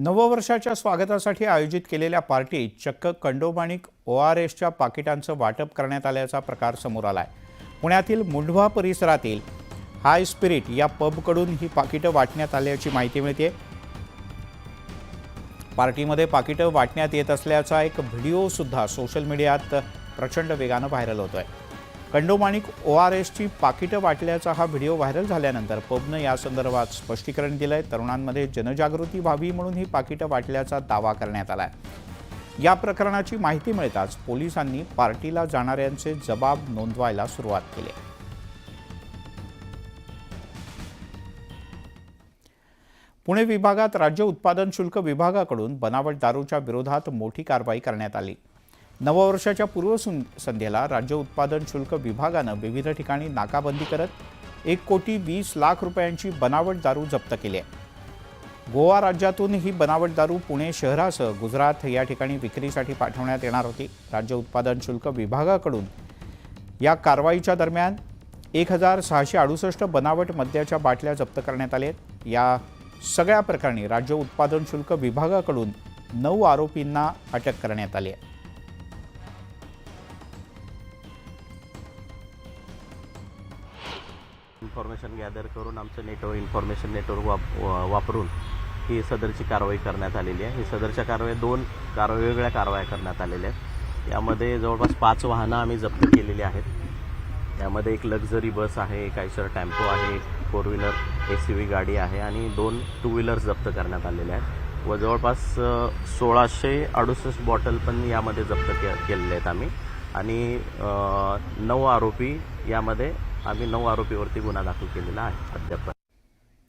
नववर्षाच्या स्वागतासाठी आयोजित केलेल्या पार्टीत चक्क कंडोबाणिक ORSच्या पाकिटांचं वाटप करण्यात आल्याचा प्रकार समोर आलाय। पुण्यातील मुंढवा परिसरातील हाय स्पिरिट या पबकडून ही पाकिटं वाटण्यात आल्याची माहिती मिळते। पार्टीमध्ये पाकिटं वाटण्यात येत असल्याचा एक व्हिडिओ सुद्धा सोशल मीडियात प्रचंड वेगाने व्हायरल होतोय। कंडोबाणिक ORSची पाकिटं वाटल्याचा हा व्हिडिओ व्हायरल झाल्यानंतर पबनं या संदर्भात स्पष्टीकरण दिलंय। तरुणांमध्ये जनजागृती व्हावी म्हणून ही पाकिटं वाटल्याचा दावा करण्यात आलाय। या प्रकरणाची माहिती मिळताच पोलिसांनी पार्टीला जाणाऱ्यांचे जबाब नोंदवायला सुरुवात केली। पुणे विभागात राज्य उत्पादन शुल्क विभागाकडून बनावट दारूच्या विरोधात मोठी कारवाई करण्यात आली। नववर्षाच्या पूर्वसंध्येला राज्य उत्पादन शुल्क विभागानं विविध ठिकाणी नाकाबंदी करत 1,20,00,000 रुपयांची बनावट दारू जप्त केली आहे। गोवा राज्यातून ही बनावट दारू पुणे शहरासह गुजरात या ठिकाणी विक्रीसाठी पाठवण्यात येणार होती। राज्य उत्पादन शुल्क विभागाकडून या कारवाईच्या दरम्यान 1,668 बनावट मद्याच्या बाटल्या जप्त करण्यात आल्या। या सगळ्या प्रकरणी राज्य उत्पादन शुल्क विभागाकडून 9 आरोपींना अटक करण्यात आली आहे। इन्फॉर्मेशन गॅदर करून आमचं इन्फॉर्मेशन नेटवर्क वापरून ही सदरची कारवाई करण्यात आलेली आहे। ही सदरच्या वेगवेगळ्या कारवाया करण्यात आलेल्या आहेत। यामध्ये जवळपास 5 वाहनं आम्ही जप्त केलेली आहेत। यामध्ये एक लक्झरी बस आहे, एक आयशर टेम्पो आहे, एक 4 व्हीलर ACV गाडी आहे आणि 2 2 व्हीलर्स जप्त करण्यात आलेल्या आहेत व जवळपास 1,668 बॉटल पण यामध्ये जप्त केलेले आहेत आम्ही आणि 9 आरोपी यामध्ये आम्ही 9 आरोपीवरती गुन्हा दाखल केलेला आहे अद्याप।